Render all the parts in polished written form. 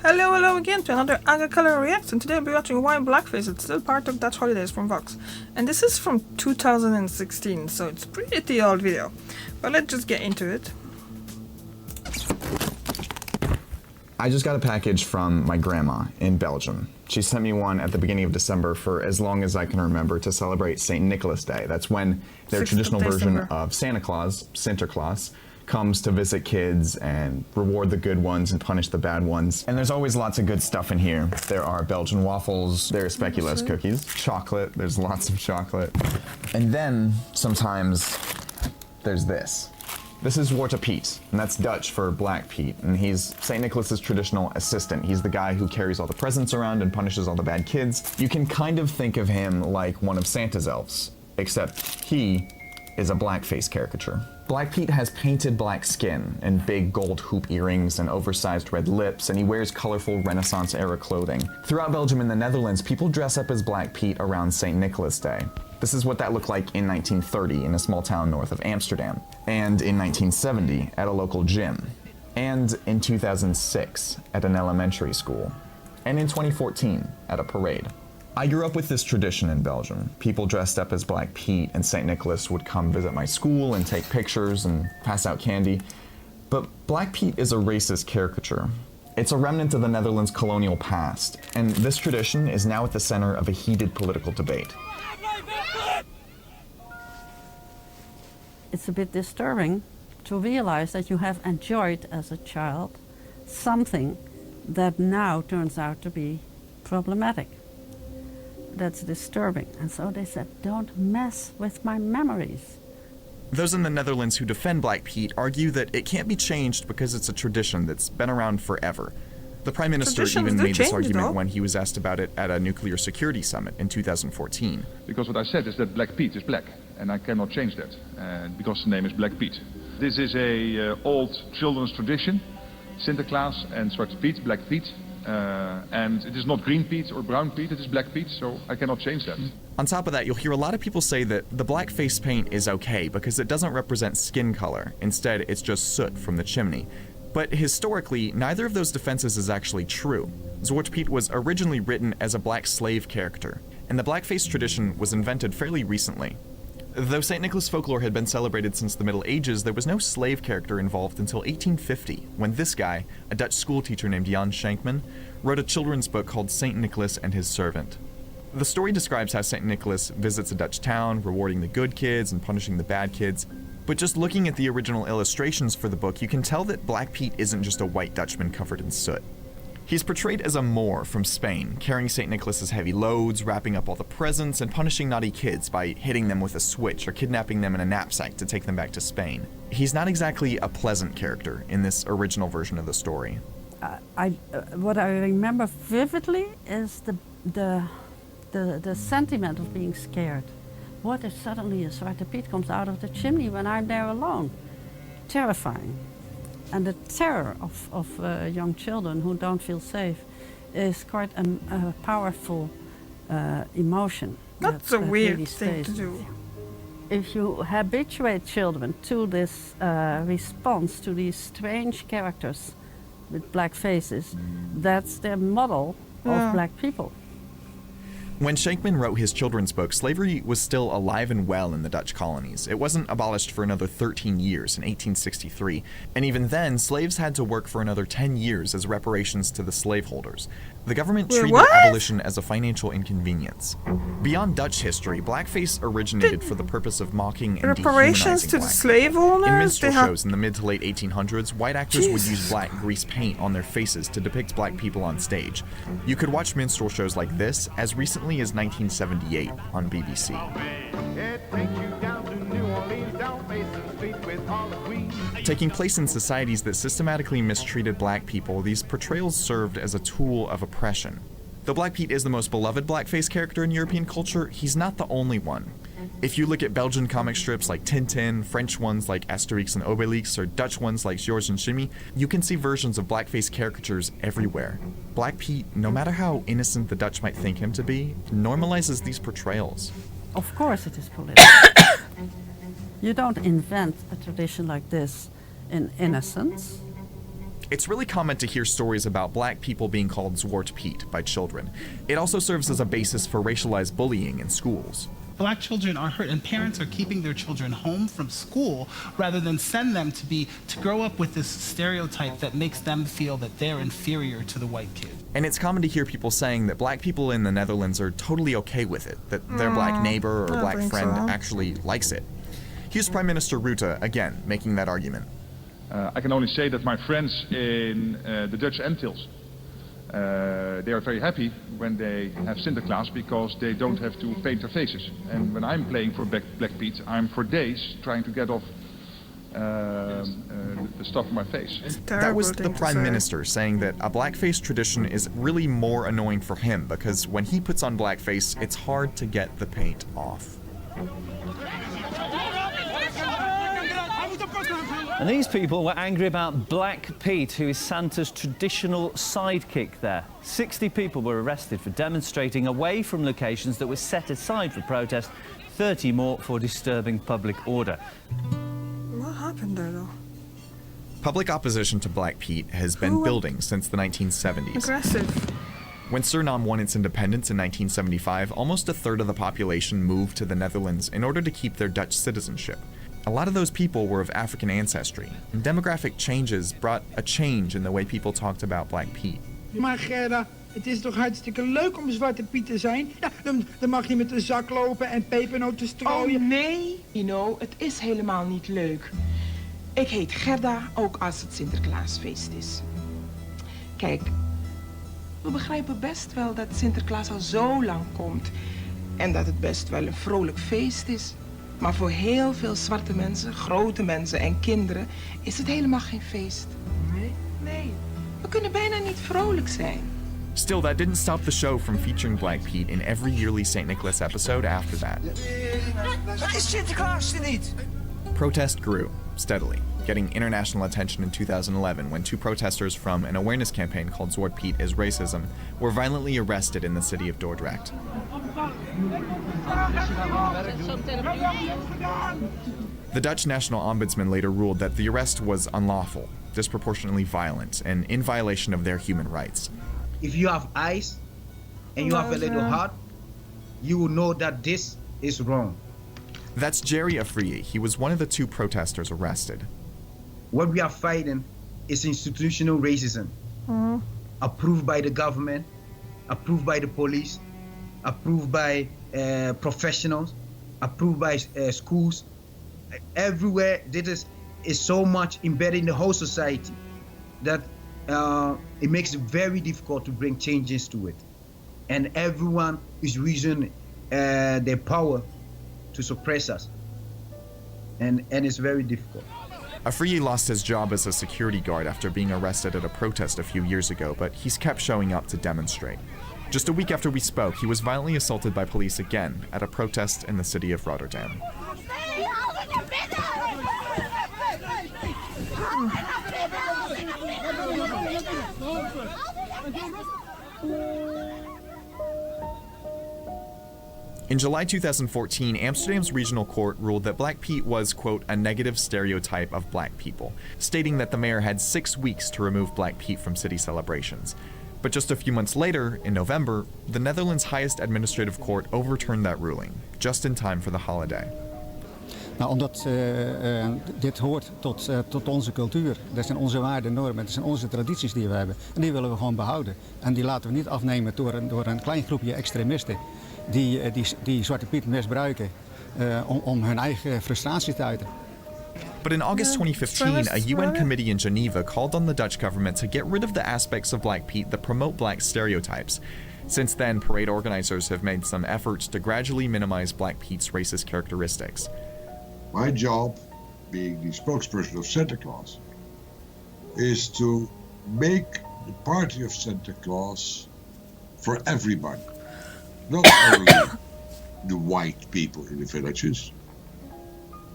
Hello again to another Aga Color Reacts, and today I'll be watching Why Blackface. It's still part of Dutch Holidays from Vox. And this is from 2016, so it's a pretty old video. But let's just get into it. I just got a package from my grandma in Belgium. She sent me one at the beginning of December for as long as I can remember to celebrate St. Nicholas Day. That's when their traditional version of Santa Claus, Sinterklaas, comes to visit kids and reward the good ones and punish the bad ones. And there's always lots of good stuff in here. There are Belgian waffles, there are speculoos cookies, chocolate, there's lots of chocolate. And then sometimes there's this. This is Zwarte Piet, and that's Dutch for Black Pete, and he's St. Nicholas's traditional assistant. He's the guy who carries all the presents around and punishes all the bad kids. You can kind of think of him like one of Santa's elves, except he is a blackface caricature. Black Pete has painted black skin and big gold hoop earrings and oversized red lips, and he wears colorful Renaissance-era clothing. Throughout Belgium and the Netherlands, people dress up as Black Pete around St. Nicholas Day. This is what that looked like in 1930 in a small town north of Amsterdam, and in 1970 at a local gym, and in 2006 at an elementary school, and in 2014 at a parade. I grew up with this tradition in Belgium. People dressed up as Black Pete, and St. Nicholas would come visit my school and take pictures and pass out candy. But Black Pete is a racist caricature. It's a remnant of the Netherlands' colonial past, and this tradition is now at the center of a heated political debate. It's a bit disturbing to realize that you have enjoyed as a child something that now turns out to be problematic. That's disturbing. And so they said, don't mess with my memories. Those in the Netherlands who defend Black Pete argue that it can't be changed because it's a tradition that's been around forever. The Prime Minister even made this argument when he was asked about it at a nuclear security summit in 2014. Because what I said is that Black Pete is black, and I cannot change that, because the name is Black Pete. This is a old children's tradition, Sinterklaas and Zwarte Piet, Black Pete. And it is not green Pete or brown Pete, it is Black Pete, so I cannot change that. On top of that, you'll hear a lot of people say that the blackface paint is okay because it doesn't represent skin color. Instead, it's just soot from the chimney. But historically, neither of those defenses is actually true. Zwarte Piet was originally written as a black slave character, and the blackface tradition was invented fairly recently. Though St. Nicholas folklore had been celebrated since the Middle Ages, there was no slave character involved until 1850, when this guy, a Dutch schoolteacher named Jan Schenkman, wrote a children's book called St. Nicholas and His Servant. The story describes how St. Nicholas visits a Dutch town, rewarding the good kids and punishing the bad kids. But just looking at the original illustrations for the book, you can tell that Black Pete isn't just a white Dutchman covered in soot. He's portrayed as a Moor from Spain, carrying St. Nicholas's heavy loads, wrapping up all the presents, and punishing naughty kids by hitting them with a switch or kidnapping them in a knapsack to take them back to Spain. He's not exactly a pleasant character in this original version of the story. What I remember vividly is the sentiment of being scared. What if suddenly a Zwarte Piet comes out of the chimney when I'm there alone? Terrifying. And the terror of young children who don't feel safe is quite a powerful emotion. That's a weird thing to do. If you habituate children to this response to these strange characters with black faces, that's their model of black people. When Schenkman wrote his children's book, slavery was still alive and well in the Dutch colonies. It wasn't abolished for another 13 years in 1863, and even then, slaves had to work for another 10 years as reparations to the slaveholders. The government treated abolition as a financial inconvenience. Beyond Dutch history, blackface originated for the purpose of mocking and reparations to the slave owners? In minstrel shows in the mid to late 1800s, white actors would use black grease paint on their faces to depict black people on stage. You could watch minstrel shows like this as recently as 1978 on BBC. Taking place in societies that systematically mistreated black people, these portrayals served as a tool of oppression. Though Black Pete is the most beloved blackface character in European culture, he's not the only one. If you look at Belgian comic strips like Tintin, French ones like Asterix and Obelix, or Dutch ones like George and Jimmy, you can see versions of blackface caricatures everywhere. Black Pete, no matter how innocent the Dutch might think him to be, normalizes these portrayals. Of course it is political. You don't invent a tradition like this in innocence. It's really common to hear stories about black people being called Zwarte Piet by children. It also serves as a basis for racialized bullying in schools. Black children are hurt, and parents are keeping their children home from school rather than send them to grow up with this stereotype that makes them feel that they're inferior to the white kid. And it's common to hear people saying that black people in the Netherlands are totally okay with it, that their black neighbor or black friend actually likes it. Here's Prime Minister Rutte, again, making that argument. I can only say that my friends in the Dutch Antilles, they are very happy when they have Sinterklaas because they don't have to paint their faces. And when I'm playing for Black Pete, I'm for days trying to get off the stuff on my face. That was the Prime Minister saying that a blackface tradition is really more annoying for him because when he puts on blackface, it's hard to get the paint off. And these people were angry about Black Pete, who is Santa's traditional sidekick there. 60 people were arrested for demonstrating away from locations that were set aside for protest, 30 more for disturbing public order. What happened there, though? Public opposition to Black Pete has been building since the 1970s. Aggressive. When Suriname won its independence in 1975, almost a third of the population moved to the Netherlands in order to keep their Dutch citizenship. A lot of those people were of African ancestry, and demographic changes brought a change in the way people talked about Black Pete. Maar Gerda, het is toch hartstikke leuk om Zwarte Piet te zijn? Ja, dan mag je met de zak lopen en pepernoten strooien. Oh nee, het is helemaal niet leuk. Ik heet Gerda, ook als het Sinterklaasfeest is. Kijk, we begrijpen best wel dat Sinterklaas al zo lang komt en dat het best wel een vrolijk feest is. Maar voor heel veel zwarte mensen, grote mensen en kinderen is het helemaal geen feest. Nee. We kunnen bijna niet vrolijk zijn. Still, that didn't stop the show from featuring Black Pete in every yearly St. Nicholas episode after that. Het is Sinterklaas er niet! Protest grew, steadily, getting international attention in 2011 when two protesters from an awareness campaign called Zwarte Piet is Racism were violently arrested in the city of Dordrecht. The Dutch National Ombudsman later ruled that the arrest was unlawful, disproportionately violent, and in violation of their human rights. If you have eyes and you have a little heart, you will know that this is wrong. That's Jerry Afriye. He was one of the two protesters arrested. What we are fighting is institutional racism, approved by the government, approved by the police, approved by professionals, approved by schools. Everywhere, this is so much embedded in the whole society that it makes it very difficult to bring changes to it. And everyone is using their power to suppress us. And it's very difficult. Afriye lost his job as a security guard after being arrested at a protest a few years ago, but he's kept showing up to demonstrate. Just a week after we spoke, he was violently assaulted by police again at a protest in the city of Rotterdam. In July 2014, Amsterdam's regional court ruled that Black Pete was, quote, a negative stereotype of black people, stating that the mayor had 6 weeks to remove Black Pete from city celebrations. But just a few months later, in November, the Netherlands' highest administrative court overturned that ruling, just in time for the holiday. Nou, omdat dit hoort tot onze cultuur. Dat zijn onze waarden, normen, dat zijn onze tradities die we hebben. En die willen we gewoon behouden. En die laten we niet afnemen door een klein groepje extremisten die Zwarte Piet misbruiken om hun eigen frustratie te uiten. But in August 2015, a UN committee in Geneva called on the Dutch government to get rid of the aspects of Black Pete that promote black stereotypes. Since then, parade organizers have made some efforts to gradually minimize Black Pete's racist characteristics. My job, being the spokesperson of Santa Claus, is to make the party of Santa Claus for everybody. Not only the white people in the villages,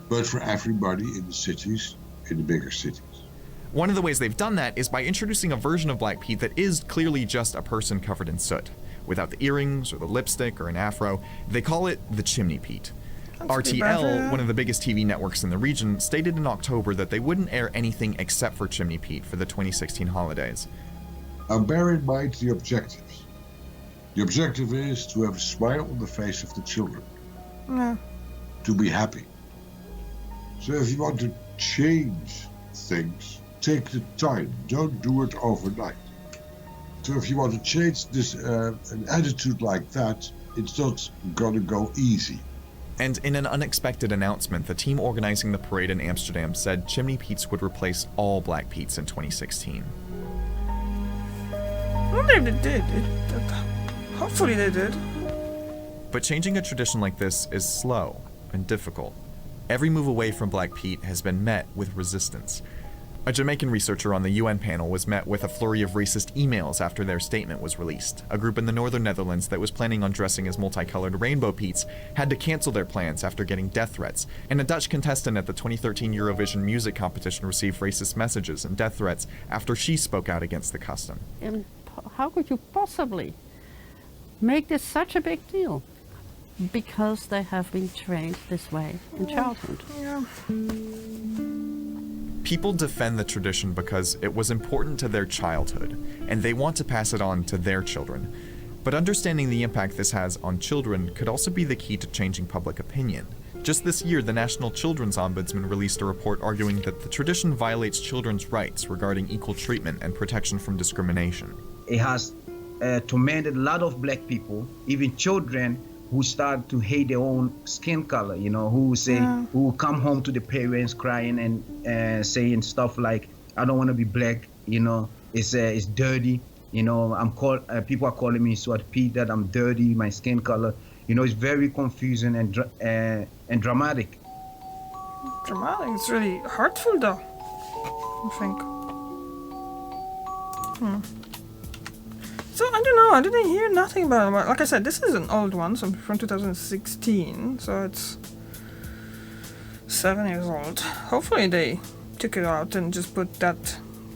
but for everybody in the cities, in the bigger cities. One of the ways they've done that is by introducing a version of Black Pete that is clearly just a person covered in soot, without the earrings or the lipstick or an afro. They call it the Chimney Pete. RTL, one of the biggest TV networks in the region, stated in October that they wouldn't air anything except for Chimney Pete for the 2016 holidays. Now bear in mind the objectives. The objective is to have a smile on the face of the children. Yeah. To be happy. So if you want to change things, take the time. Don't do it overnight. So if you want to change this an attitude like that, it's not gonna go easy. And in an unexpected announcement, the team organizing the parade in Amsterdam said Chimney Petes would replace all Black Petes in 2016. Well, they did. Hopefully they did. But changing a tradition like this is slow and difficult. Every move away from Black Pete has been met with resistance. A Jamaican researcher on the UN panel was met with a flurry of racist emails after their statement was released. A group in the northern Netherlands that was planning on dressing as multicolored rainbow Petes had to cancel their plans after getting death threats. And a Dutch contestant at the 2013 Eurovision music competition received racist messages and death threats after she spoke out against the custom. And how could you possibly make this such a big deal? Because they have been trained this way in childhood. Yeah. People defend the tradition because it was important to their childhood, and they want to pass it on to their children. But understanding the impact this has on children could also be the key to changing public opinion. Just this year, the National Children's Ombudsman released a report arguing that the tradition violates children's rights regarding equal treatment and protection from discrimination. It has tormented a lot of black people, even children, who start to hate their own skin color, you know, who say, who come home to the parents crying and saying stuff like, I don't want to be black, you know, it's dirty, you know, people are calling me Zwarte Piet, that I'm dirty, my skin color, you know, it's very confusing and dramatic. Dramatic, it's really hurtful though, I think. So, I don't know, I didn't hear nothing about it. Like I said, this is an old one, so from 2016, so it's 7 years old. Hopefully they took it out and just put that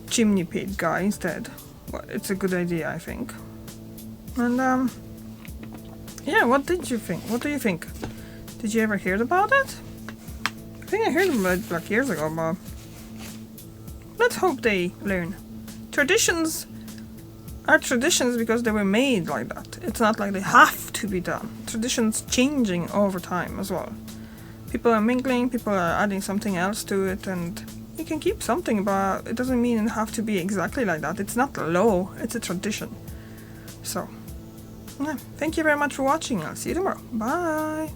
Chimney Pete guy instead. But it's a good idea, I think. And, yeah, what did you think? What do you think? Did you ever hear about it? I think I heard about it like years ago, but let's hope they learn. Traditions are traditions because they were made like that. It's not like they have to be done. Traditions changing over time as well. People are mingling, people are adding something else to it, and you can keep something, but it doesn't mean it have to be exactly like that. It's not a law, it's a tradition. So, yeah, thank you very much for watching. I'll see you tomorrow. Bye!